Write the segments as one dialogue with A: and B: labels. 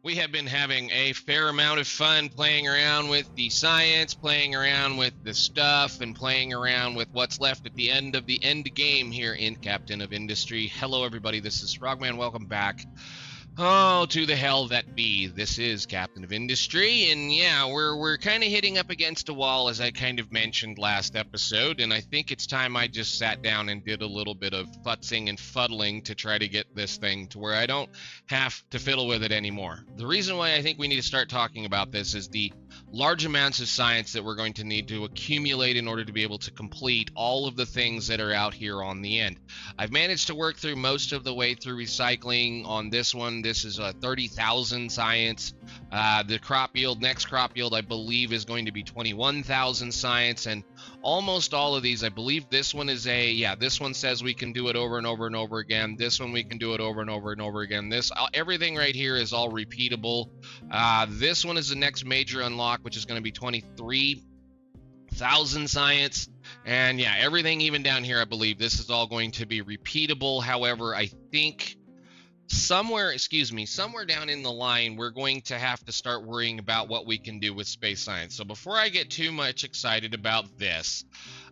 A: We have been having a fair amount of fun playing around with the science, playing around with the stuff, and playing around with what's left at the end of the end game here in Captain of Industry. Hello, everybody. This is Frogman. Welcome back. Oh, to the hell that be. This is Captain of Industry, and yeah, we're kind of hitting up against a wall, as I kind of mentioned last episode, and I think it's time I just sat down and did a little bit of futzing and fuddling to try to get this thing to where I don't have to fiddle with it anymore. The reason why I think we need to start talking about this is the large amounts of science that we're going to need to accumulate in order to be able to complete all of the things that are out here on the end. I've managed to work through most of the way through recycling on this one. This is 30,000 science. The crop yield, next crop yield, I believe is going to be 21,000 science, and almost all of these, I believe this one is this one says we can do it over and over and over again. This one we can do it over and over and over again. Everything right here is all repeatable. This one is the next major unlock, which is going to be 23,000 science. And yeah, everything even down here, I believe this is all going to be repeatable. However, I think somewhere down in the line, we're going to have to start worrying about what we can do with space science. So before I get too much excited about this,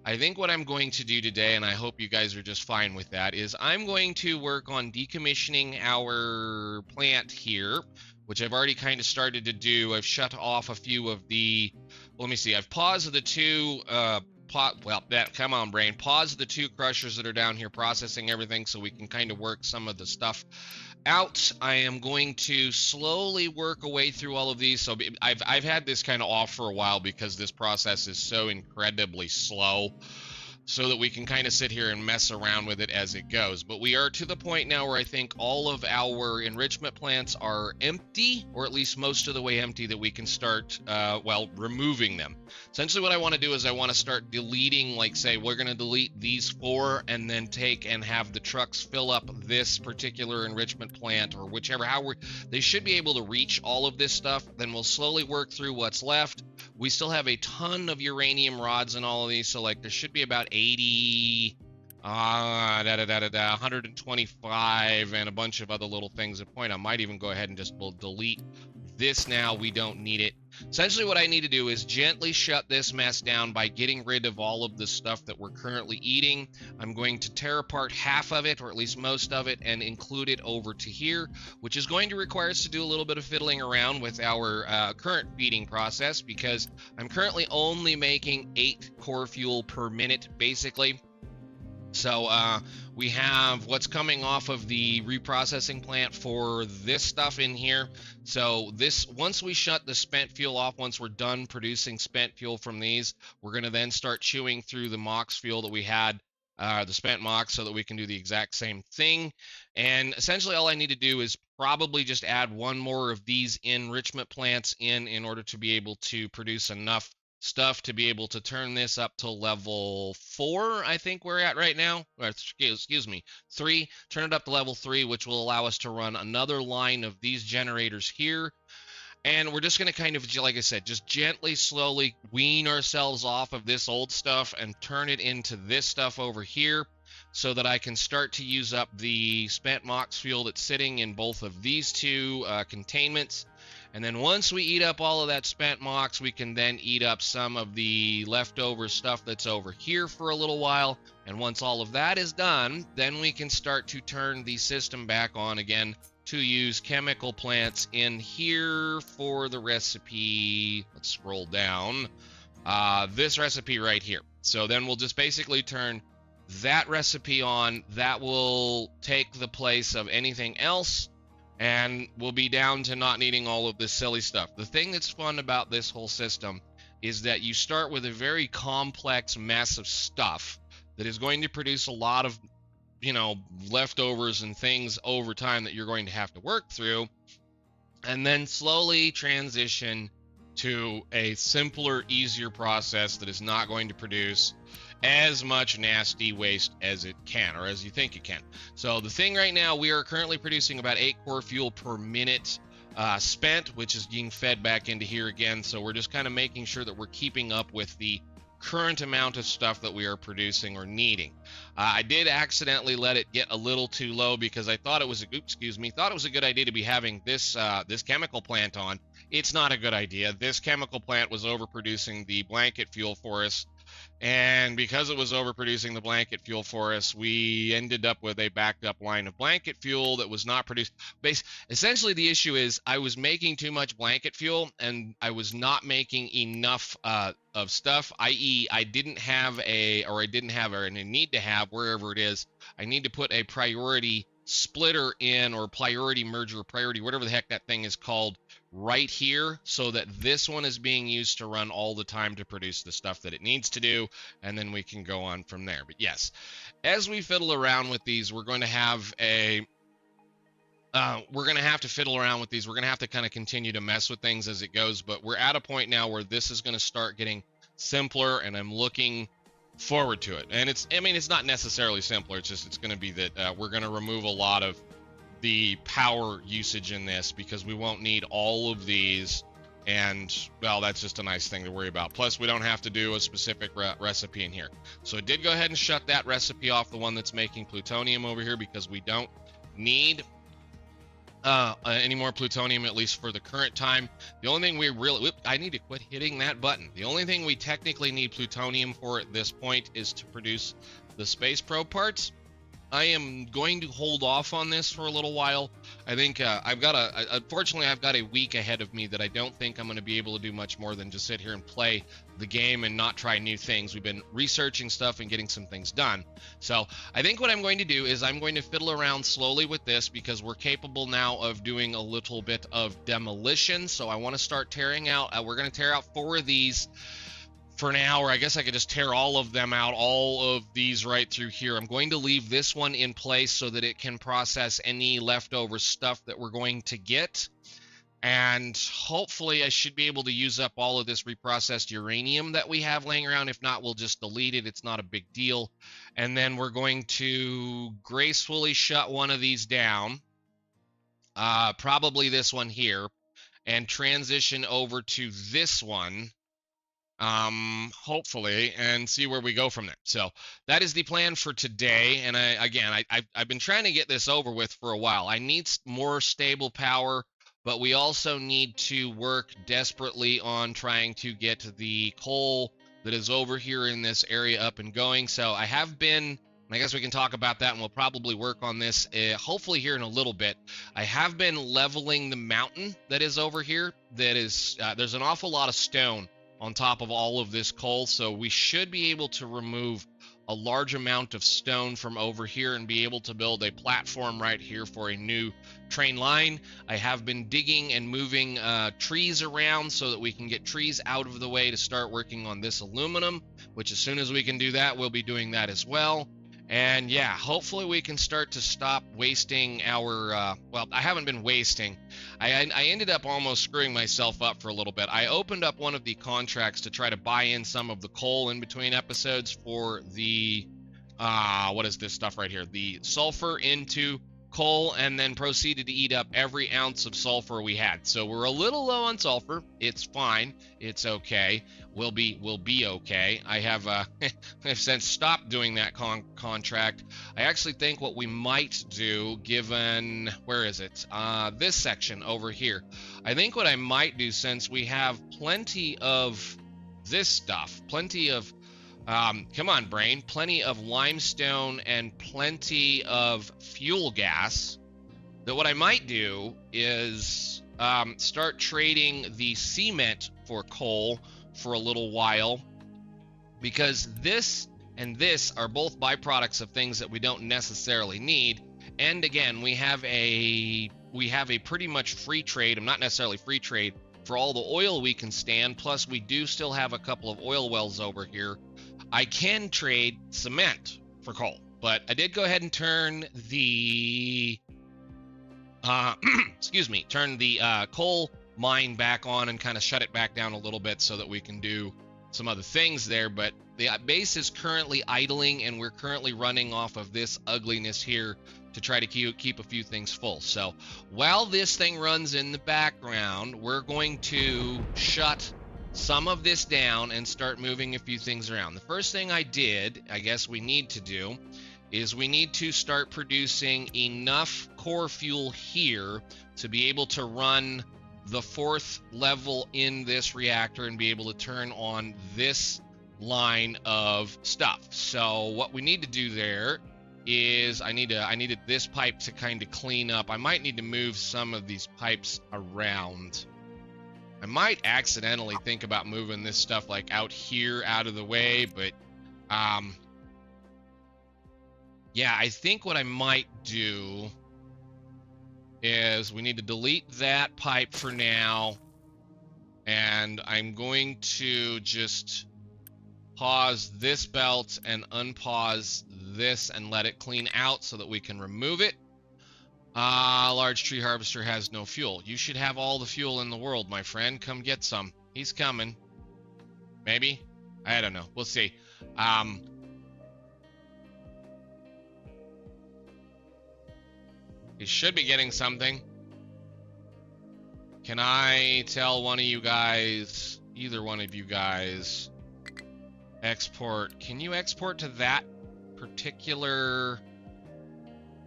A: I think what I'm going to do today, and I hope you guys are just fine with that, is I'm going to work on decommissioning our plant here, which I've already kind of started to do. I've shut off a few of the, let me see, I've paused the two pause the two crushers that are down here processing everything so we can kind of work some of the stuff out. I am going to slowly work a way through all of these. So I've had this kind of off for a while because this process is so incredibly slow, so that we can kind of sit here and mess around with it as it goes. But we are to the point now where I think all of our enrichment plants are empty, or at least most of the way empty, that we can start, removing them. Essentially what I want to do is I want to start deleting, like say, we're going to delete these 4 and then take and have the trucks fill up this particular enrichment plant, or whichever, they should be able to reach all of this stuff. Then we'll slowly work through what's left. We still have a ton of uranium rods in all of these, so like there should be about 80, 125, and a bunch of other little things at point. I might even go ahead and just delete this now. We don't need it. Essentially what I need to do is gently shut this mess down by getting rid of all of the stuff that we're currently eating. I'm going to tear apart half of it, or at least most of it, and include it over to here, which is going to require us to do a little bit of fiddling around with our current feeding process, because I'm currently only making 8 core fuel per minute, basically. So we have what's coming off of the reprocessing plant for this stuff in here. So once we shut the spent fuel off, once we're done producing spent fuel from these, we're going to then start chewing through the MOX fuel that we had, the spent MOX, so that we can do the exact same thing. And essentially all I need to do is probably just add one more of these enrichment plants in order to be able to produce enough stuff to be able to turn this up to level 4, I think we're at right now. Or, excuse me, 3. Turn it up to level 3, which will allow us to run another line of these generators here. And we're just going to kind of, like I said, just gently, slowly wean ourselves off of this old stuff and turn it into this stuff over here, so that I can start to use up the spent MOX fuel that's sitting in both of these two containments. And then once we eat up all of that spent MOX, we can then eat up some of the leftover stuff that's over here for a little while. And once all of that is done, then we can start to turn the system back on again to use chemical plants in here for the recipe. Let's scroll down. This recipe right here. So then we'll just basically turn that recipe on. That will take the place of anything else, and we'll be down to not needing all of this silly stuff. The thing that's fun about this whole system is that you start with a very complex mess of stuff that is going to produce a lot of, leftovers and things over time that you're going to have to work through, and then slowly transition to a simpler, easier process that is not going to produce as much nasty waste as it can, or as you think it can. So the thing right now, we are currently producing about 8 core fuel per minute spent, which is being fed back into here again. So we're just kind of making sure that we're keeping up with the current amount of stuff that we are producing or needing. I did accidentally let it get a little too low because I thought it was a good idea to be having this this chemical plant on. It's not a good idea. This chemical plant was overproducing the blanket fuel for us. And because it was overproducing the blanket fuel for us, we ended up with a backed up line of blanket fuel that was not produced. Essentially, the issue is I was making too much blanket fuel and I was not making enough of stuff, i.e. I need to have, wherever it is, I need to put a priority splitter in, or priority merger, priority, whatever the heck that thing is called, right here, so that this one is being used to run all the time to produce the stuff that it needs to do, and then we can go on from there. But yes, as we fiddle around with these, we're going to have to fiddle around with these. We're going to have to kind of continue to mess with things as it goes, but we're at a point now where this is going to start getting simpler, and I'm looking forward to it. And it's not necessarily simpler, it's going to be that we're going to remove a lot of the power usage in this because we won't need all of these, and well, that's just a nice thing to worry about. Plus, we don't have to do a specific recipe in here. So I did go ahead and shut that recipe off, the one that's making plutonium over here, because we don't need any more plutonium, at least for the current time. The only thing we really, I need to quit hitting that button. The only thing we technically need plutonium for at this point is to produce the space probe parts. I am going to hold off on this for a little while. I think unfortunately, I've got a week ahead of me that I don't think I'm going to be able to do much more than just sit here and play the game and not try new things. We've been researching stuff and getting some things done. So I think what I'm going to do is I'm going to fiddle around slowly with this, because we're capable now of doing a little bit of demolition. So I want to start tearing out. We're going to tear out 4 of these for now, or I guess I could just tear all of them out, all of these right through here. I'm going to leave this one in place so that it can process any leftover stuff that we're going to get. And hopefully I should be able to use up all of this reprocessed uranium that we have laying around. If not, we'll just delete it. It's not a big deal. And then we're going to gracefully shut one of these down, probably this one here, and transition over to this one, hopefully, and see where we go from there. So that is the plan for today. And I've been trying to get this over with for a while. I need more stable power, but we also need to work desperately on trying to get the coal that is over here in this area up and going. So I have been, and I guess we can talk about that, and we'll probably work on this hopefully here in a little bit. I have been leveling the mountain that is over here. That is, there's an awful lot of stone on top of all of this coal, so we should be able to remove a large amount of stone from over here and be able to build a platform right here for a new train line. I have been digging and moving trees around so that we can get trees out of the way to start working on this aluminum, which as soon as we can do that, we'll be doing that as well. And yeah, hopefully we can start to stop wasting our, well, I haven't been wasting. I ended up almost screwing myself up for a little bit. I opened up one of the contracts to try to buy in some of the coal in between episodes for the, what is this stuff right here? The sulfur into coal, and then proceeded to eat up every ounce of sulfur we had. So we're a little low on sulfur. It's fine. It's okay. We'll be okay. I have I've since stopped doing that contract. I actually think what we might do, given, where is it? This section over here. I think what I might do, since we have plenty of this stuff, plenty of come on, brain, plenty of limestone and plenty of fuel gas, that what I might do is start trading the cement for coal for a little while, because this and this are both byproducts of things that we don't necessarily need. And again, we have a pretty much free trade, not necessarily free trade, for all the oil we can stand, plus we do still have a couple of oil wells over here. I can trade cement for coal, but I did go ahead and turn the turn the coal mine back on and kind of shut it back down a little bit so that we can do some other things there. But the base is currently idling, and we're currently running off of this ugliness here to try to keep a few things full. So while this thing runs in the background, we're going to shut some of this down and start moving a few things around. The first thing I guess we need to do, is we need to start producing enough core fuel here to be able to run the 4th level in this reactor and be able to turn on this line of stuff. So what we need to do there is I needed this pipe to kind of clean up. I might need to move some of these pipes around. I might accidentally think about moving this stuff like out here out of the way, but yeah, I think what I might do is we need to delete that pipe for now, and I'm going to just pause this belt and unpause this and let it clean out so that we can remove it. Large tree harvester has no fuel. You should have all the fuel in the world, my friend. Come get some. He's coming. Maybe? I don't know. We'll see. He should be getting something. Can I tell one of you guys, either one of you guys, export? Can you export to that particular?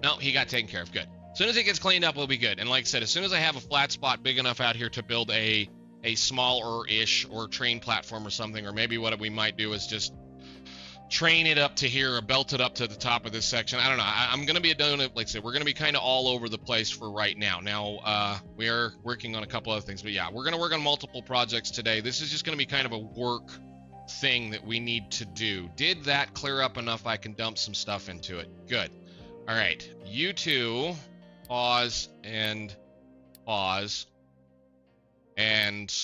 A: No, he got taken care of. Good. As soon as it gets cleaned up, we'll be good. And like I said, as soon as I have a flat spot big enough out here to build a smaller-ish or train platform or something, or maybe what we might do is just train it up to here or belt it up to the top of this section. I don't know. I'm going to be doing it, like I said, we're going to be kind of all over the place for right now. Now, we are working on a couple other things, but yeah, we're going to work on multiple projects today. This is just going to be kind of a work thing that we need to do. Did that clear up enough I can dump some stuff into it? Good. All right. You two, pause and pause and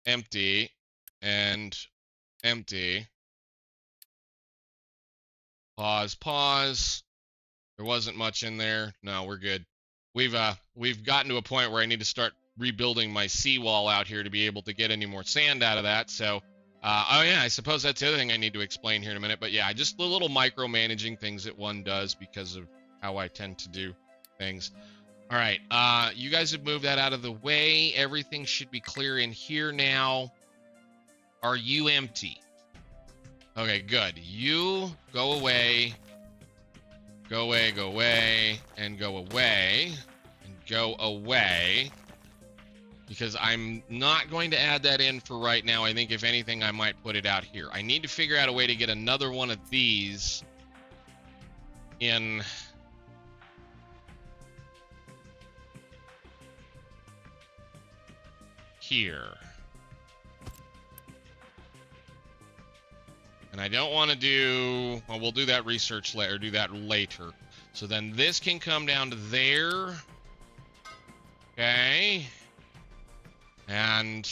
A: empty and empty. Pause. There wasn't much in there. No, we're good. We've gotten to a point where I need to start rebuilding my seawall out here to be able to get any more sand out of that. So, oh yeah, I suppose that's the other thing I need to explain here in a minute. But yeah, just the little micromanaging things that one does because of how I tend to do things. All right, you guys have moved that out of the way. Everything should be clear in here now. Are you empty? Okay, good. You go away, go away, go away, and go away, and go away. Because I'm not going to add that in for right now. I think if anything, I might put it out here. I need to figure out a way to get another one of these in here. And I don't want to do, well, we'll do that research later, do that later. So then this can come down to there. Okay. And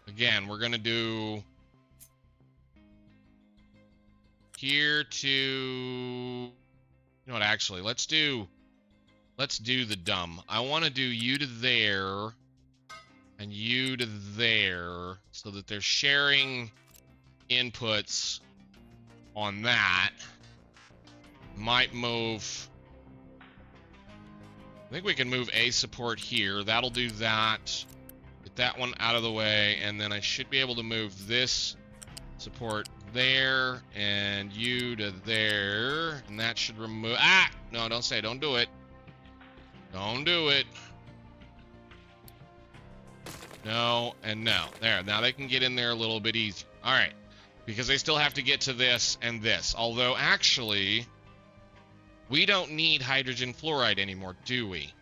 A: again, we're going to do here to, you know what, actually, let's do the dumb. I want to do you to there and you to there so that they're sharing inputs on that. Might move, I think we can move a support here. That'll do that. Get that one out of the way, and then I should be able to move this support there and you to there, and that should remove, no, don't say, don't do it. Don't do it. No, and no. There, now they can get in there a little bit easier. All right, because they still have to get to this and this. Although, actually, we don't need hydrogen fluoride anymore, do we?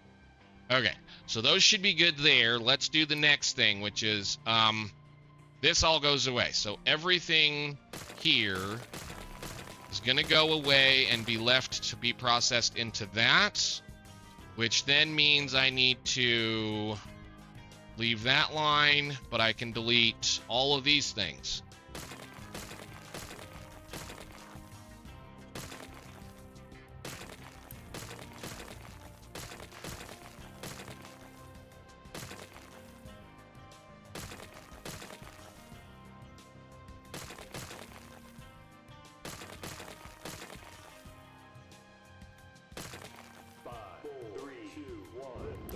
A: Okay, so those should be good there. Let's do the next thing, which is, this all goes away. So everything here is going to go away and be left to be processed into that, which then means I need to leave that line, but I can delete all of these things.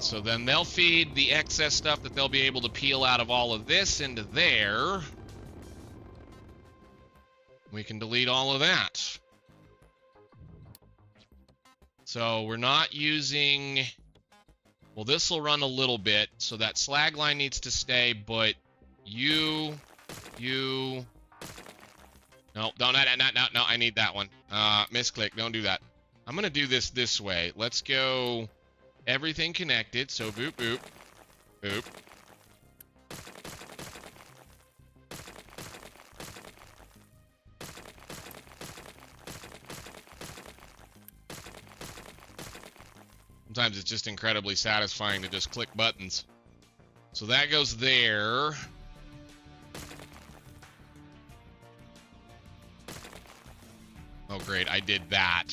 A: so then they'll feed the excess stuff that they'll be able to peel out of all of this into there. We can delete all of that. So we're not using... Well, this will run a little bit, so that slag line needs to stay, but you... No, no, I need that one. Misclick, don't do that. I'm gonna do this way. Let's go everything connected, so boop, boop, boop. Sometimes it's just incredibly satisfying to just click buttons. So that goes there. Oh, great, I did that.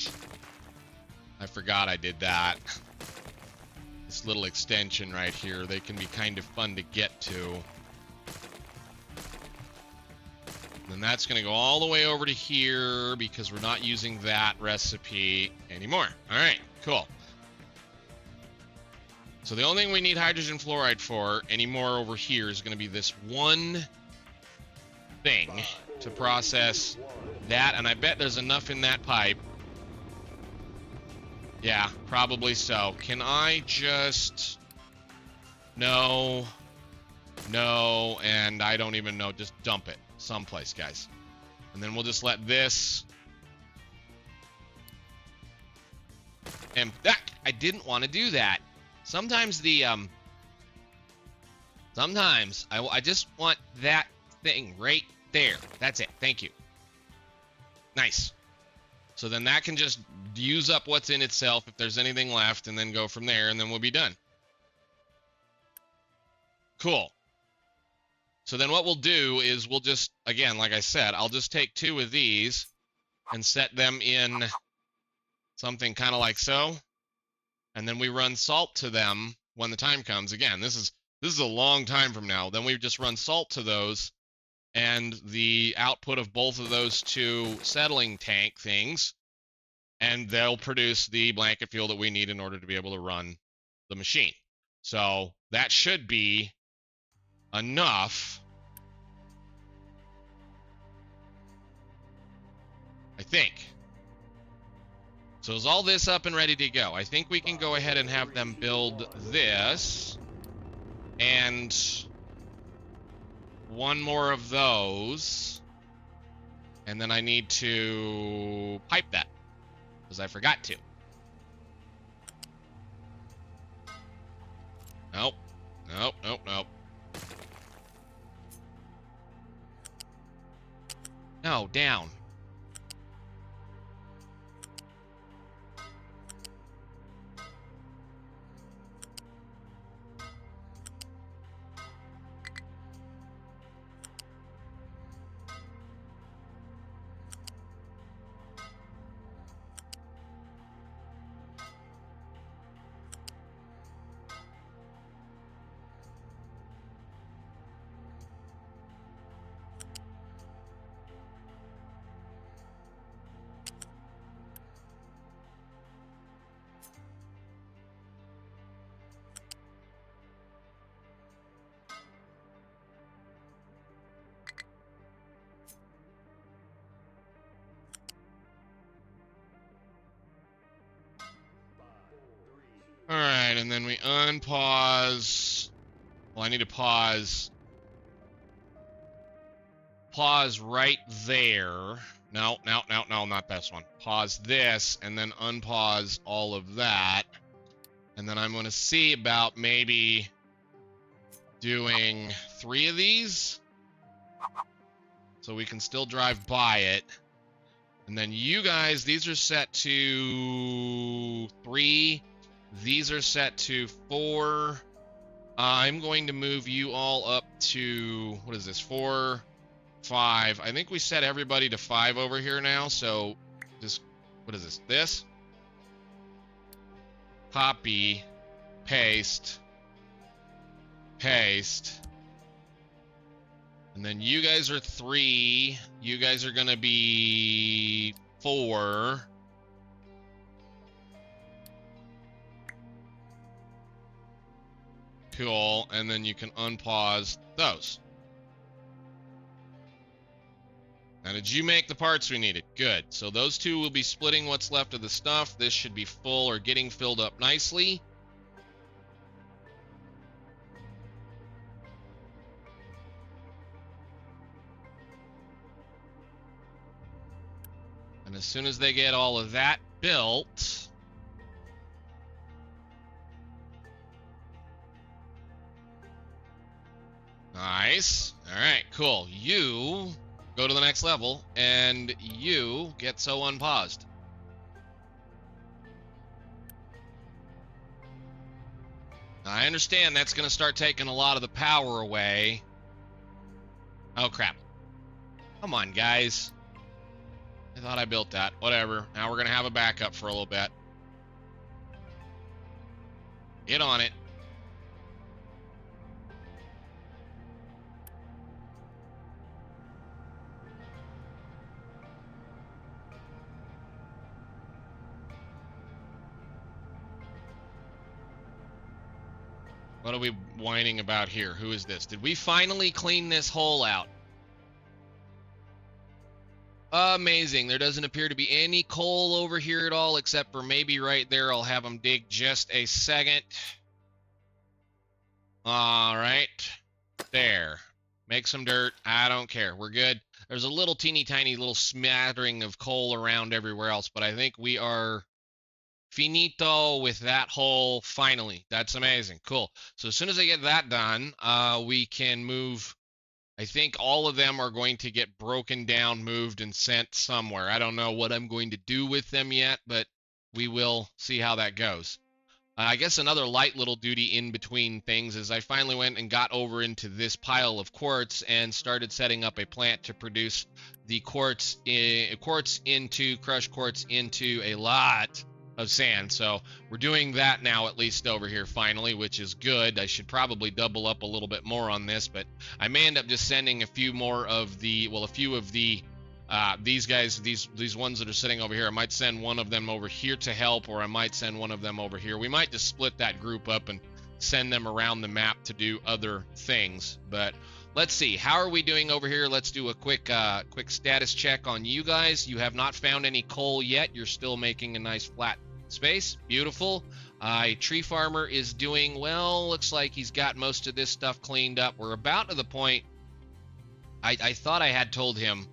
A: I forgot I did that. This little extension right here, they can be kind of fun to get to. And that's going to go all the way over to here because we're not using that recipe anymore. All right, cool. So the only thing we need hydrogen fluoride for anymore over here is going to be this one thing to process that, and I bet there's enough in that pipe. Yeah, probably so. Can I just... No, and I don't even know. Just dump it someplace, guys. And then we'll just let this... And that, I didn't want to do that. Sometimes the, sometimes I just want that thing right there. That's it. Thank you. Nice. So then that can just use up what's in itself if there's anything left and then go from there and then we'll be done. Cool. So then what we'll do is we'll just, again, like I said, I'll just take 2 of these and set them in something kind of like so. And then we run salt to them when the time comes. Again, this is a long time from now. Then we just run salt to those, and the output of both of those 2 settling tank things, and they'll produce the blanket fuel that we need in order to be able to run the machine. So that should be enough, I think. So is all this up and ready to go? I think we can go ahead and have them build this. And 1 more of those. And then I need to pipe that, because I forgot to. Nope. Nope, nope, nope. No, down. All right, and then we unpause. Well, I need to pause. Pause right there. No, not this one. Pause this, and then unpause all of that. And then I'm going to see about maybe doing 3 of these, so we can still drive by it. And then you guys, these are set to 3. These are set to 4. I'm going to move you all up to, what is this, 4, 5. I think we set everybody to 5 over here now, so just, what is this? This? Copy, paste, paste. And then you guys are 3. You guys are going to be 4. Cool. And then you can unpause those. Now, did you make the parts we needed? Good. So those two will be splitting what's left of the stuff. This should be full or getting filled up nicely. And as soon as they get all of that built, nice. All right, cool. You go to the next level, and you get so unpaused. Now, I understand that's going to start taking a lot of the power away. Oh, crap. Come on, guys. I thought I built that. Whatever. Now we're going to have a backup for a little bit. Get on it. What are we whining about here? Who is this? Did we finally clean this hole out? Amazing. There doesn't appear to be any coal over here at all, except for maybe right there. I'll have them dig just a second. All right. There. Make some dirt. I don't care. We're good. There's a little teeny tiny little smattering of coal around everywhere else, but I think we are finito with that hole finally. That's amazing. Cool. So as soon as I get that done, we can move. I think all of them are going to get broken down, moved, and sent somewhere. I don't know what I'm going to do with them yet, but we will see how that goes. I guess another light little duty in between things is I finally went and got over into this pile of quartz and started setting up a plant to produce the crushed quartz into a lot of sand. So we're doing that now, at least over here finally, which is good. I should probably double up a little bit more on this, but I may end up just sending a few of these guys, these ones that are sitting over here. I might send one of them over here to help, or I might send one of them over here. We might just split that group up and send them around the map to do other things. But let's see, how are we doing over here? Let's do a quick status check on you guys. You have not found any coal yet. You're still making a nice flat space. Beautiful. Tree farmer is doing well. Looks like he's got most of this stuff cleaned up. We're about to the point. I thought I had told him.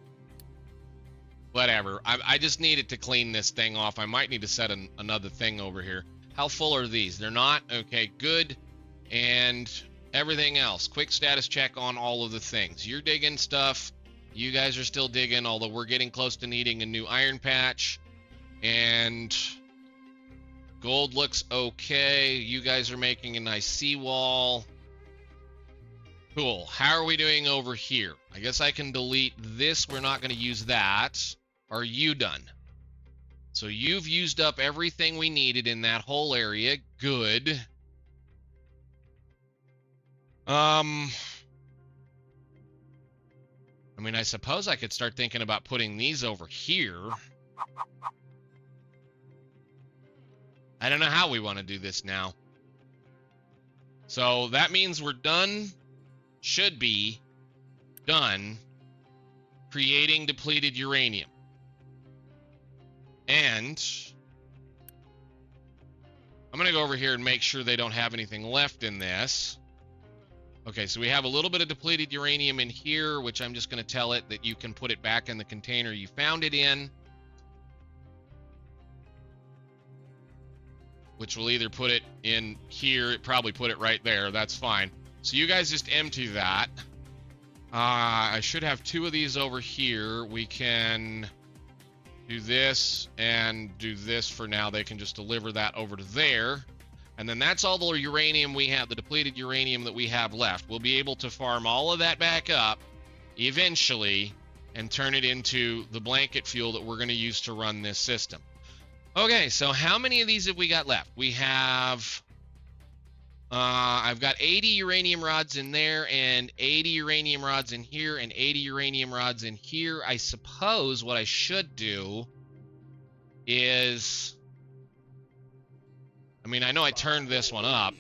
A: Whatever. I just needed to clean this thing off. I might need to set another thing over here. How full are these? They're not? Okay, good. And everything else. Quick status check on all of the things. You're digging stuff. You guys are still digging, although we're getting close to needing a new iron patch. And gold looks okay. You guys are making a nice seawall. Cool. How are we doing over here? I guess I can delete this. We're not going to use that. Are you done? So you've used up everything we needed in that whole area. Good. I mean, I suppose I could start thinking about putting these over here. I don't know how we want to do this now. So that means we're done. Should be done creating depleted uranium. And I'm going to go over here and make sure they don't have anything left in this. Okay, so we have a little bit of depleted uranium in here, which I'm just going to tell it that you can put it back in the container you found it in. Which will either put it in here, it probably put it right there. That's fine. So you guys just empty that. I should have two of these over here. We can do this and do this for now. They can just deliver that over to there. And then that's all the uranium we have, the depleted uranium that we have left. We'll be able to farm all of that back up eventually and turn it into the blanket fuel that we're going to use to run this system. Okay, so how many of these have we got left? We have... I've got 80 uranium rods in there, and 80 uranium rods in here, and 80 uranium rods in here. I suppose what I should do is... I mean, I know I turned this one up.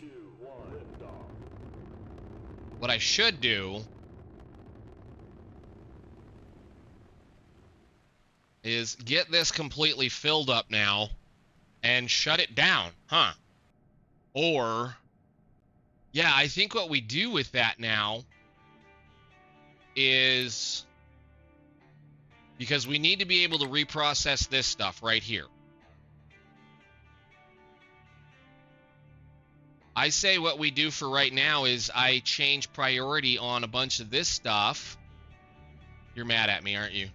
A: what I should do is get this completely filled up now and shut it down, huh? Or, yeah, I think what we do with that now is, because we need to be able to reprocess this stuff right here. I say what we do for right now is I change priority on a bunch of this stuff. You're mad at me, aren't you?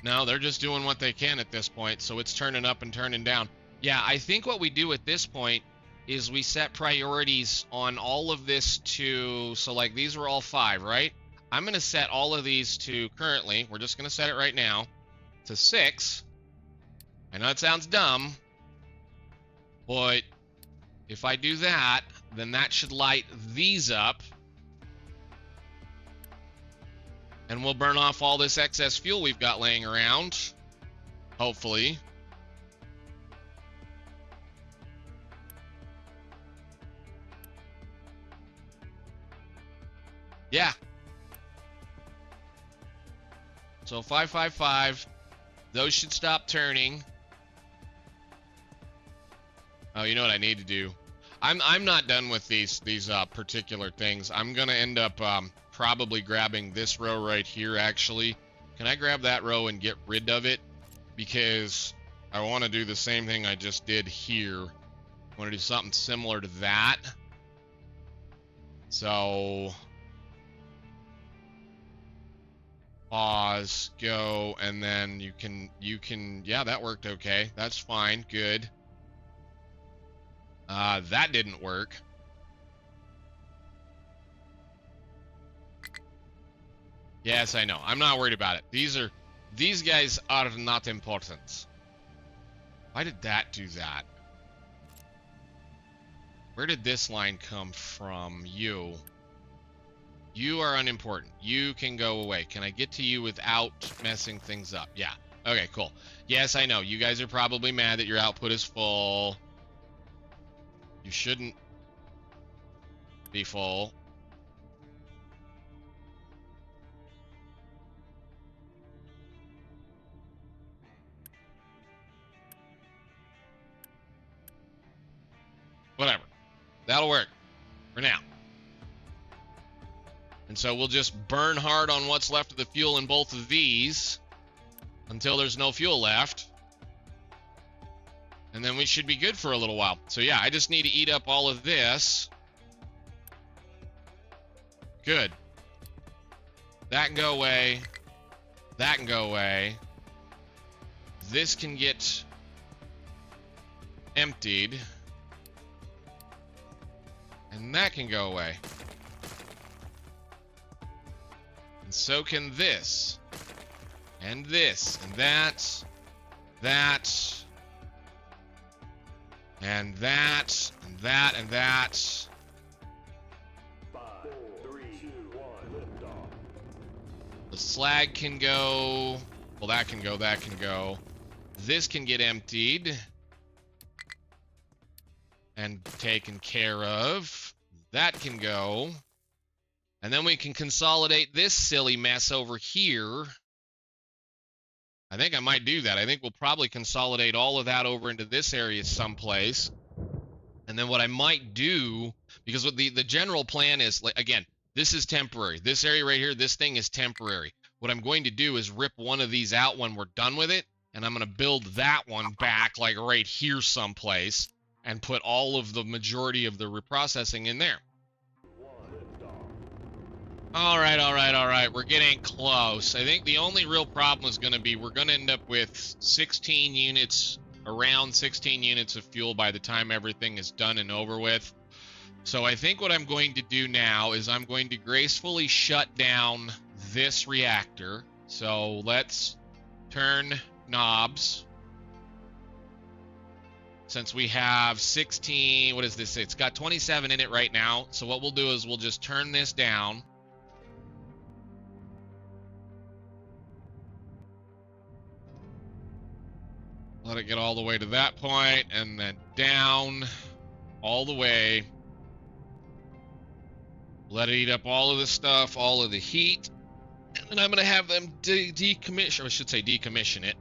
A: No, they're just doing what they can at this point, so it's turning up and turning down. Yeah, I think what we do at this point is we set priorities on all of this to, so like these were all 5, right? I'm going to set all of these to currently, we're just going to set it right now, to 6. I know it sounds dumb, but if I do that, then that should light these up. And we'll burn off all this excess fuel we've got laying around, hopefully. Yeah. So 555, those should stop turning. Oh, you know what I need to do? I'm not done with these particular things. I'm gonna end up probably grabbing this row right here. Actually, can I grab that row and get rid of it? Because I want to do the same thing I just did here. I want to do something similar to that. So pause, go, and then you can, yeah, that worked okay. That's fine, good. That didn't work. Yes, I know. I'm not worried about it. These guys are not important. Why did that do that? Where did this line come from? You are unimportant. You can go away. Can I get to you without messing things up? Yeah. Okay, cool. Yes, I know. You guys are probably mad that your output is full. You shouldn't be full. Whatever. That'll work for now. And so we'll just burn hard on what's left of the fuel in both of these until there's no fuel left. And then we should be good for a little while. So yeah, I just need to eat up all of this. Good. That can go away. That can go away. This can get emptied. And that can go away. And so can this. And this. And that. That. And that. And that. And that.
B: 5, 4, 3, 2, 1, lift off.
A: The slag can go. Well, that can go. That can go. This can get emptied. And taken care of. That can go. And then we can consolidate this silly mess over here. I think I might do that. I think we'll probably consolidate all of that over into this area someplace. And then what I might do, because what the general plan is, like, again, this is temporary. This area right here, this thing is temporary. What I'm going to do is rip one of these out when we're done with it. And I'm going to build that one back, like right here someplace. And put all of the majority of the reprocessing in there. All right. We're getting close. I think the only real problem is going to be we're going to end up with 16 units, around 16 units of fuel by the time everything is done and over with. So I think what I'm going to do now is I'm going to gracefully shut down this reactor. So let's turn knobs. Since we have 16, what is this? It's got 27 in it right now. So what we'll do is we'll just turn this down. Let it get all the way to that point and then down. all the way. Let it eat up all of the stuff, all of the heat. And then I'm going to have them decommission, or I should say decommission it,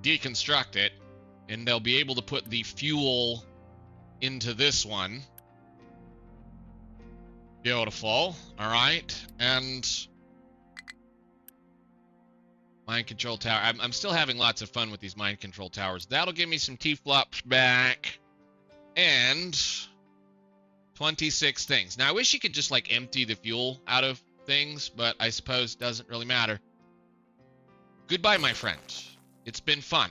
A: deconstruct it. And they'll be able to put the fuel into this one. Beautiful. All right. And mind control tower. I'm still having lots of fun with these mind control towers. That'll give me some T-flops back. And 26 things. Now, I wish you could just, like, empty the fuel out of things, but I suppose it doesn't really matter. Goodbye, my friend. It's been fun.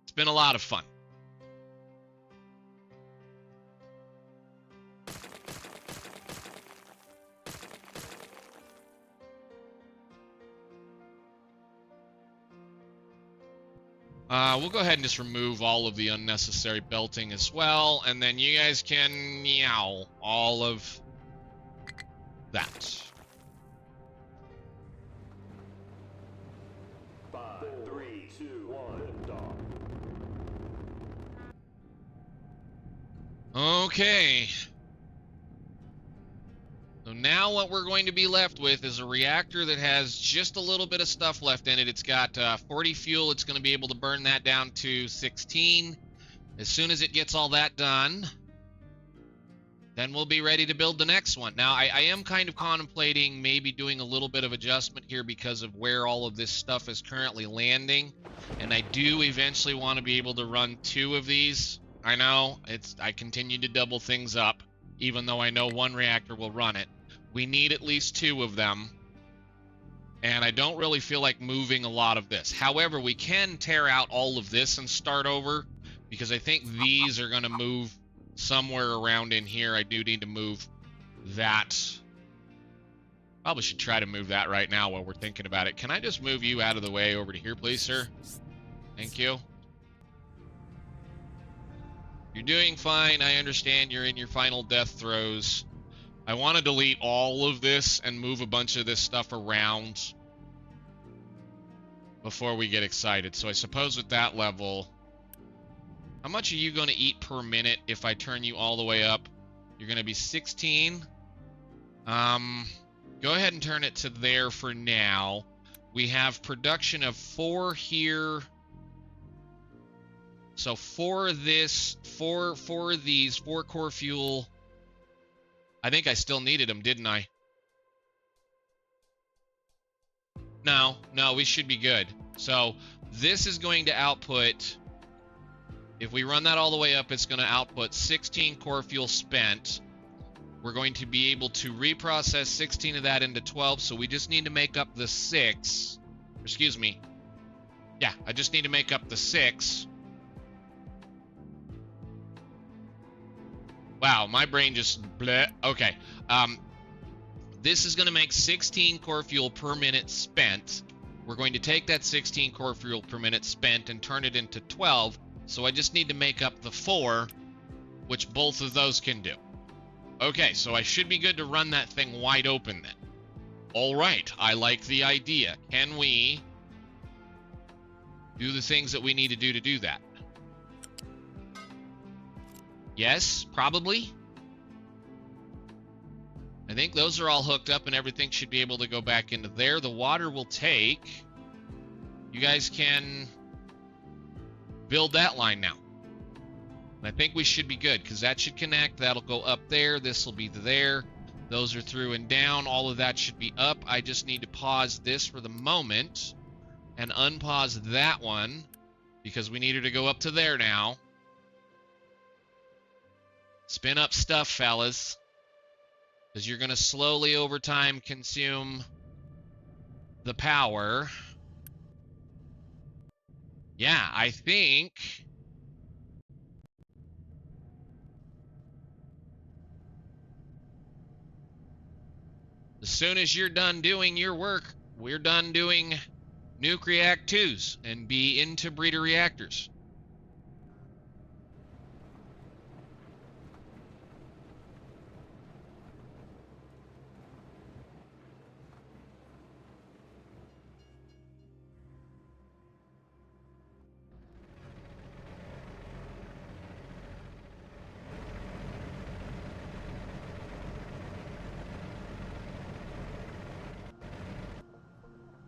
A: It's been a lot of fun. We'll go ahead and just remove all of the unnecessary belting as well, and then you guys can meow all of that.
B: 5, 3, 2, 1, liftoff.
A: Okay. So now what we're going to be left with is a reactor that has just a little bit of stuff left in it. It's got 40 fuel. It's going to be able to burn that down to 16. As soon as it gets all that done, then we'll be ready to build the next one. Now, I am kind of contemplating maybe doing a little bit of adjustment here because of where all of this stuff is currently landing. And I do eventually want to be able to run 2 of these. I know, I continue to double things up, even though I know 1 reactor will run it. We need at least 2 of them. And I don't really feel like moving a lot of this. However, we can tear out all of this and start over, because I think these are going to move somewhere around in here. I do need to move that. Probably should try to move that right now while we're thinking about it. Can I just move you out of the way over to here, please, sir? Thank you. You're doing fine. I understand you're in your final death throes. I want to delete all of this and move a bunch of this stuff around before we get excited. So I suppose at that level, how much are you going to eat per minute if I turn you all the way up? You're going to be 16. Go ahead and turn it to there for now. We have production of 4 here. So 4 of this, 4 of these, 4 core fuel. I think I still needed them, didn't I? No, we should be good. So this is going to output, if we run that all the way up, it's going to output 16 core fuel spent. We're going to be able to reprocess 16 of that into 12, so we just need to make up the 6. Excuse me. Yeah, I just need to make up the 6. Wow, my brain just bleh. Okay. This is going to make 16 core fuel per minute spent. We're going to take that 16 core fuel per minute spent and turn it into 12. So I just need to make up the 4, which both of those can do. Okay, so I should be good to run that thing wide open then. All right, I like the idea. Can we do the things that we need to do that? Yes, probably. I think those are all hooked up and everything should be able to go back into there. The water will take. You guys can build that line now. And I think we should be good because that should connect. That'll go up there. This will be there. Those are through and down. All of that should be up. I just need to pause this for the moment and unpause that one because we need her to go up to there now. Spin up stuff, fellas, because you're going to slowly over time consume the power. Yeah, I think as soon as you're done doing your work, we're done doing nuke react 2s and be into breeder reactors.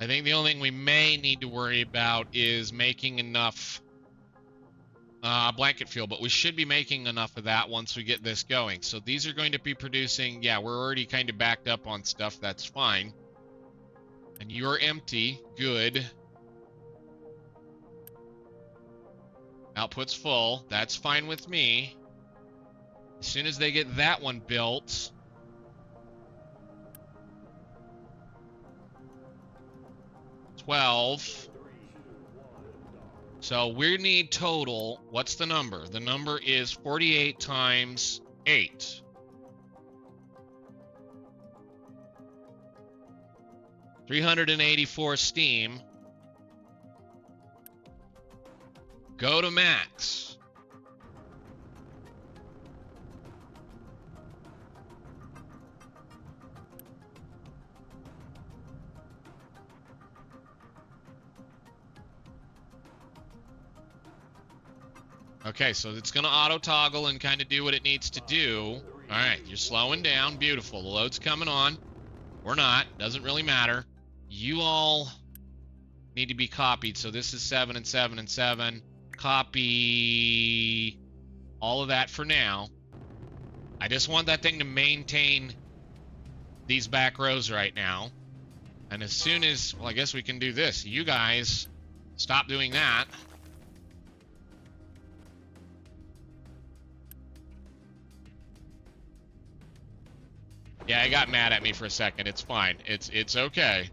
A: I think the only thing we may need to worry about is making enough blanket fuel, but we should be making enough of that once we get this going. So these are going to be producing, yeah, we're already kind of backed up on stuff. That's fine. And you're empty. Good. Output's full. That's fine with me. As soon as they get that one built, $12. So we need total, what's the number? The number is 48 times 8. $384 steam. Go to max. Okay, so it's going to auto toggle and kind of do what it needs to do. All right, you're slowing down. Beautiful. The load's coming on. Or not. Doesn't really matter. You all need to be copied. So this is 7 and 7 and 7. Copy all of that for now. I just want that thing to maintain these back rows right now. And as soon as, well, I guess we can do this. You guys stop doing that. Yeah, it got mad at me for a second. It's fine. It's okay.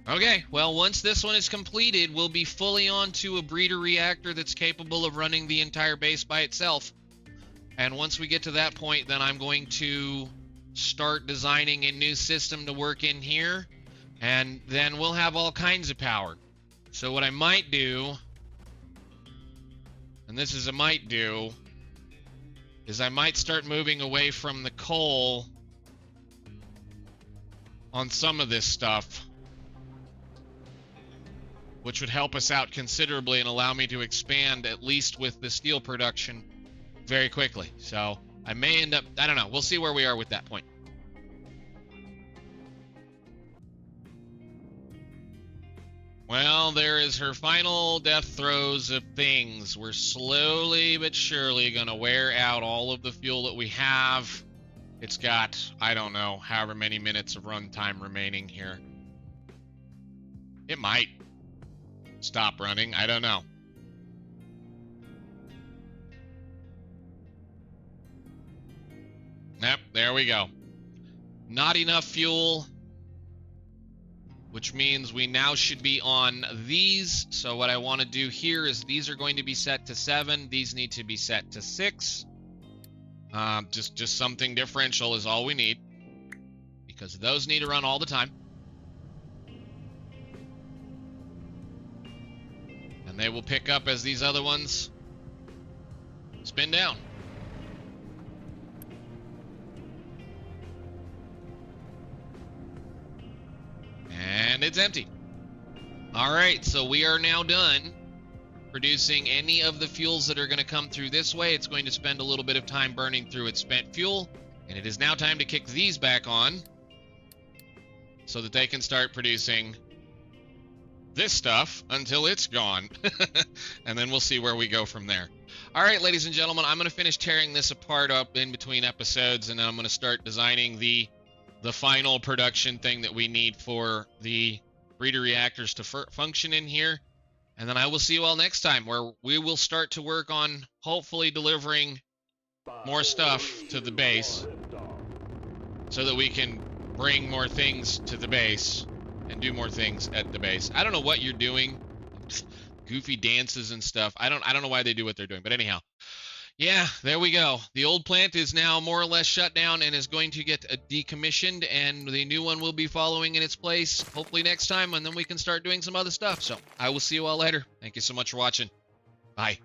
A: Okay, well, once this one is completed, we'll be fully onto a breeder reactor that's capable of running the entire base by itself. And once we get to that point, then I'm going to start designing a new system to work in here. And then we'll have all kinds of power. So what I might do, and this is a might do, is I might start moving away from the coal on some of this stuff, which would help us out considerably and allow me to expand, at least with the steel production, very quickly. So I may end up, I don't know, we'll see where we are with that point. Well, there is her final death throes of things. We're slowly but surely going to wear out all of the fuel that we have. It's got, I don't know, however many minutes of runtime remaining here. It might stop running. I don't know. Yep, there we go. Not enough fuel, which means we now should be on these. So what I want to do here is these are going to be set to 7. These need to be set to 6. Just something differential is all we need, because those need to run all the time. And they will pick up as these other ones spin down. And it's empty. All right, so we are now done producing any of the fuels that are going to come through this way. It's going to spend a little bit of time burning through its spent fuel, and it is now time to kick these back on so that they can start producing this stuff until it's gone. And then we'll see where we go from there. All right, ladies and gentlemen, I'm going to finish tearing this apart up in between episodes, and then I'm going to start designing the final production thing that we need for the breeder reactors to function in here. And then I will see you all next time, where we will start to work on hopefully delivering more stuff to the base so that we can bring more things to the base and do more things at the base. I don't know what you're doing. Goofy dances and stuff. I don't know why they do what they're doing, but anyhow. Yeah, there we go. The old plant is now more or less shut down and is going to get decommissioned, and the new one will be following in its place, hopefully next time, and then we can start doing some other stuff. So I will see you all later. Thank you so much for watching. Bye.